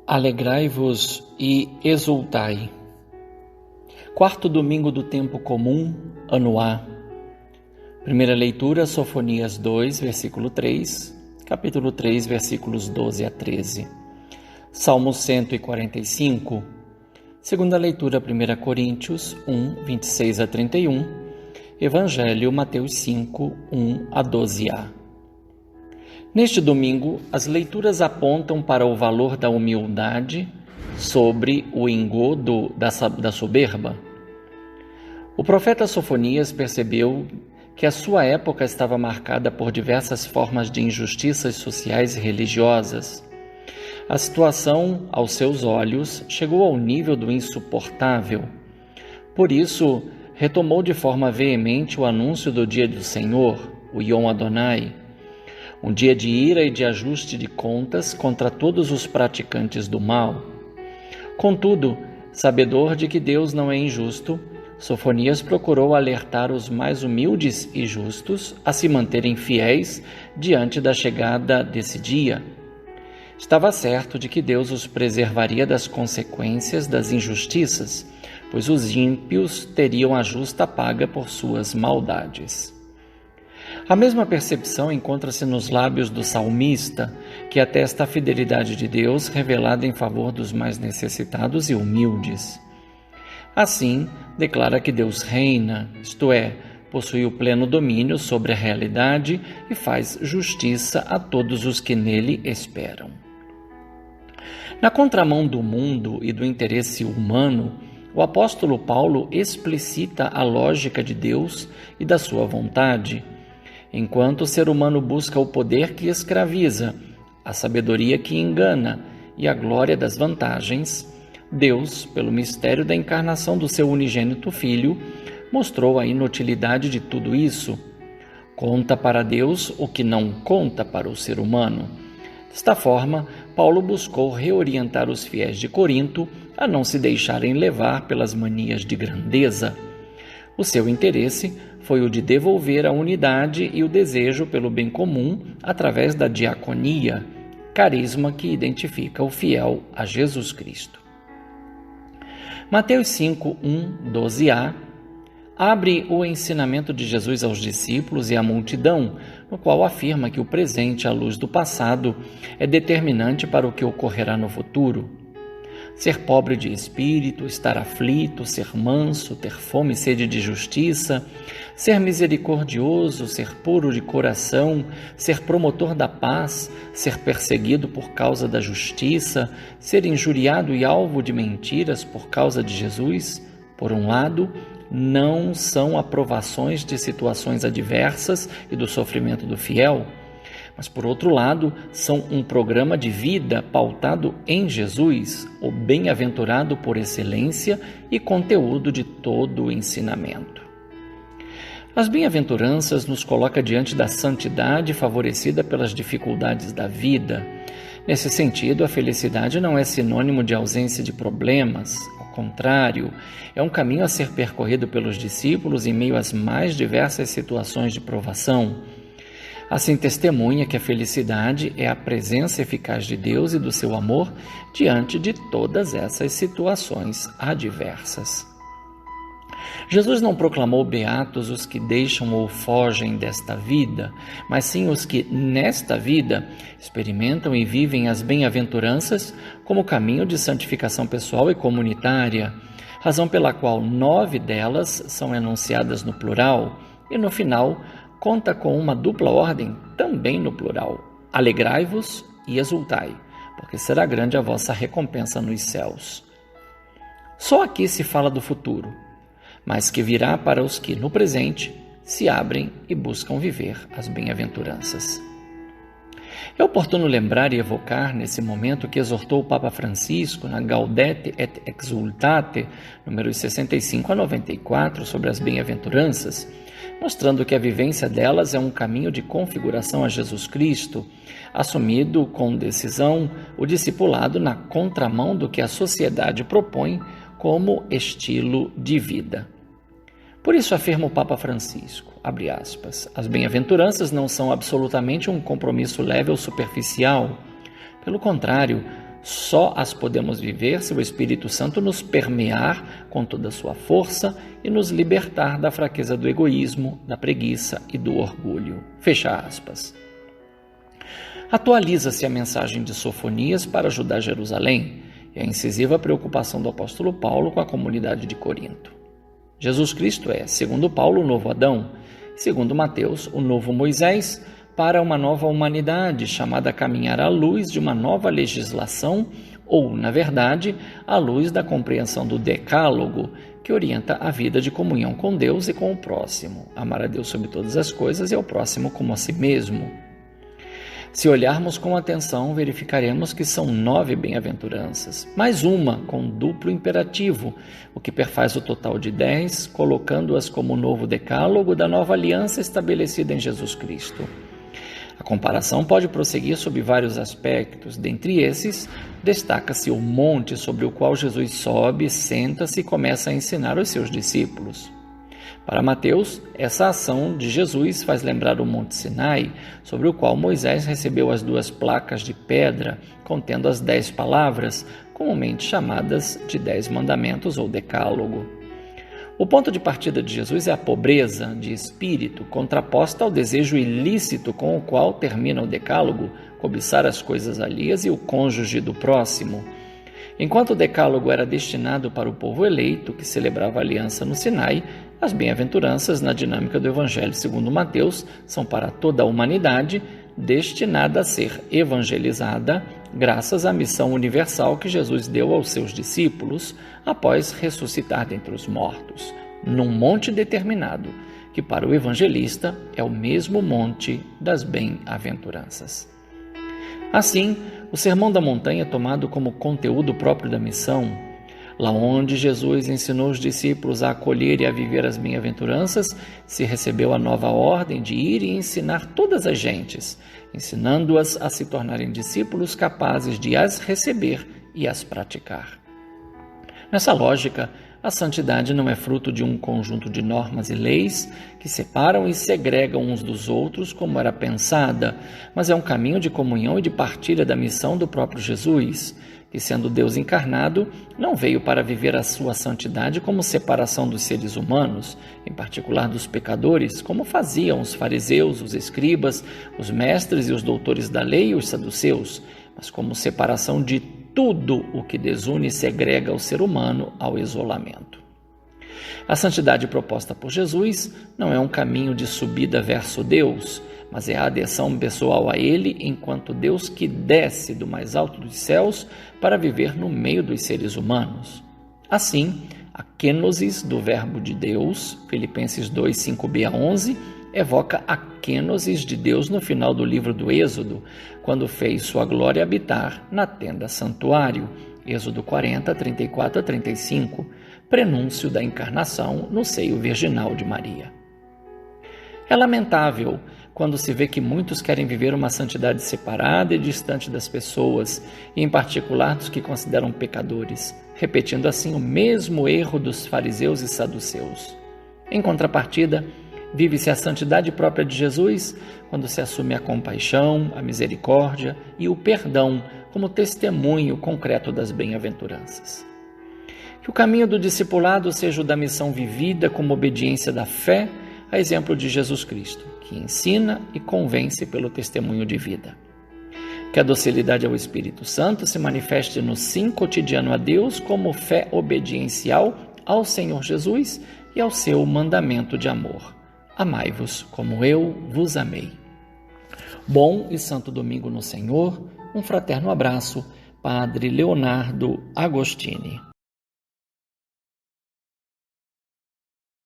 Alegrai-vos e exultai. Quarto domingo do tempo comum, ano A. Primeira leitura, Sofonias 2, versículo 3, capítulo 3, versículos 12 a 13. Salmo 145. Segunda leitura, 1 Coríntios 1, 26 a 31. Evangelho, Mateus 5, 1 a 12a. Neste domingo, as leituras apontam para o valor da humildade sobre o engodo da soberba. O profeta Sofonias percebeu que a sua época estava marcada por diversas formas de injustiças sociais e religiosas. A situação, aos seus olhos, chegou ao nível do insuportável. Por isso, retomou de forma veemente o anúncio do dia do Senhor, o Yom Adonai, um dia de ira e de ajuste de contas contra todos os praticantes do mal. Contudo, sabedor de que Deus não é injusto, Sofonias procurou alertar os mais humildes e justos a se manterem fiéis diante da chegada desse dia. Estava certo de que Deus os preservaria das consequências das injustiças, pois os ímpios teriam a justa paga por suas maldades. A mesma percepção encontra-se nos lábios do salmista, que atesta a fidelidade de Deus revelada em favor dos mais necessitados e humildes. Assim, declara que Deus reina, isto é, possui o pleno domínio sobre a realidade e faz justiça a todos os que nele esperam. Na contramão do mundo e do interesse humano, o apóstolo Paulo explicita a lógica de Deus e da sua vontade. Enquanto o ser humano busca o poder que escraviza, a sabedoria que engana e a glória das vantagens, Deus, pelo mistério da encarnação do seu unigênito Filho, mostrou a inutilidade de tudo isso. Conta para Deus o que não conta para o ser humano. Desta forma, Paulo buscou reorientar os fiéis de Corinto a não se deixarem levar pelas manias de grandeza. O seu interesse foi o de devolver a unidade e o desejo pelo bem comum através da diaconia, carisma que identifica o fiel a Jesus Cristo. Mateus 5, 1, 12a abre o ensinamento de Jesus aos discípulos e à multidão, no qual afirma que o presente à luz do passado é determinante para o que ocorrerá no futuro. Ser pobre de espírito, estar aflito, ser manso, ter fome e sede de justiça, ser misericordioso, ser puro de coração, ser promotor da paz, ser perseguido por causa da justiça, ser injuriado e alvo de mentiras por causa de Jesus, por um lado, não são aprovações de situações adversas e do sofrimento do fiel, mas, por outro lado, são um programa de vida pautado em Jesus, o bem-aventurado por excelência e conteúdo de todo o ensinamento. As bem-aventuranças nos coloca diante da santidade favorecida pelas dificuldades da vida. Nesse sentido, a felicidade não é sinônimo de ausência de problemas. Ao contrário, é um caminho a ser percorrido pelos discípulos em meio às mais diversas situações de provação. Assim testemunha que a felicidade é a presença eficaz de Deus e do seu amor diante de todas essas situações adversas. Jesus não proclamou beatos os que deixam ou fogem desta vida, mas sim os que, nesta vida, experimentam e vivem as bem-aventuranças como caminho de santificação pessoal e comunitária, razão pela qual 9 delas são enunciadas no plural e, no final, conta com uma dupla ordem, também no plural. Alegrai-vos e exultai, porque será grande a vossa recompensa nos céus. Só aqui se fala do futuro, mas que virá para os que, no presente, se abrem e buscam viver as bem-aventuranças. É oportuno lembrar e evocar nesse momento que exortou o Papa Francisco na Gaudete et Exultate, números 65 a 94, sobre as bem-aventuranças, mostrando que a vivência delas é um caminho de configuração a Jesus Cristo, assumido com decisão o discipulado na contramão do que a sociedade propõe como estilo de vida. Por isso afirma o Papa Francisco, abre aspas, as bem-aventuranças não são absolutamente um compromisso leve ou superficial. Pelo contrário, Só as podemos viver se o Espírito Santo nos permear com toda a sua força e nos libertar da fraqueza do egoísmo, da preguiça e do orgulho. Fecha aspas. Atualiza-se a mensagem de Sofonias para ajudar Jerusalém e a incisiva preocupação do apóstolo Paulo com a comunidade de Corinto. Jesus Cristo é, segundo Paulo, o novo Adão, segundo Mateus, o novo Moisés, para uma nova humanidade chamada a caminhar à luz de uma nova legislação ou, na verdade, à luz da compreensão do decálogo, que orienta a vida de comunhão com Deus e com o próximo, amar a Deus sobre todas as coisas e ao próximo como a si mesmo. Se olharmos com atenção, verificaremos que são 9 bem-aventuranças, mais uma com duplo imperativo, o que perfaz o total de 10, colocando-as como o novo decálogo da nova aliança estabelecida em Jesus Cristo. A comparação pode prosseguir sob vários aspectos. Dentre esses, destaca-se o monte sobre o qual Jesus sobe, senta-se e começa a ensinar os seus discípulos. Para Mateus, essa ação de Jesus faz lembrar o Monte Sinai, sobre o qual Moisés recebeu as 2 placas de pedra, contendo as 10 palavras, comumente chamadas de 10 mandamentos ou decálogo. O ponto de partida de Jesus é a pobreza de espírito, contraposta ao desejo ilícito com o qual termina o decálogo, cobiçar as coisas alheias e o cônjuge do próximo. Enquanto o decálogo era destinado para o povo eleito, que celebrava a aliança no Sinai, as bem-aventuranças, na dinâmica do Evangelho segundo Mateus, são para toda a humanidade, destinada a ser evangelizada, graças à missão universal que Jesus deu aos seus discípulos, após ressuscitar dentre os mortos, num monte determinado, que para o evangelista é o mesmo monte das bem-aventuranças. Assim, o Sermão da Montanha é tomado como conteúdo próprio da missão, lá onde Jesus ensinou os discípulos a acolher e a viver as bem-aventuranças, se recebeu a nova ordem de ir e ensinar todas as gentes, ensinando-as a se tornarem discípulos capazes de as receber e as praticar. Nessa lógica, a santidade não é fruto de um conjunto de normas e leis que separam e segregam uns dos outros como era pensada, mas é um caminho de comunhão e de partilha da missão do próprio Jesus, que, sendo Deus encarnado, não veio para viver a sua santidade como separação dos seres humanos, em particular dos pecadores, como faziam os fariseus, os escribas, os mestres e os doutores da lei e os saduceus, mas como separação de tudo o que desune e segrega o ser humano ao isolamento. A santidade proposta por Jesus não é um caminho de subida verso Deus, mas é a adesão pessoal a Ele enquanto Deus que desce do mais alto dos céus para viver no meio dos seres humanos. Assim, a kenosis do verbo de Deus, Filipenses 2, 5b a 11, evoca a kenosis de Deus no final do livro do Êxodo, quando fez sua glória habitar na tenda santuário, Êxodo 40, 34 a 35, prenúncio da encarnação no seio virginal de Maria. É lamentável quando se vê que muitos querem viver uma santidade separada e distante das pessoas, e em particular dos que consideram pecadores, repetindo assim o mesmo erro dos fariseus e saduceus. Em contrapartida, vive-se a santidade própria de Jesus quando se assume a compaixão, a misericórdia e o perdão como testemunho concreto das bem-aventuranças. Que o caminho do discipulado seja o da missão vivida como obediência da fé, a exemplo de Jesus Cristo, que ensina e convence pelo testemunho de vida. Que a docilidade ao Espírito Santo se manifeste no sim cotidiano a Deus como fé obediencial ao Senhor Jesus e ao seu mandamento de amor. Amai-vos como eu vos amei. Bom e santo domingo no Senhor, um fraterno abraço, Padre Leonardo Agostini.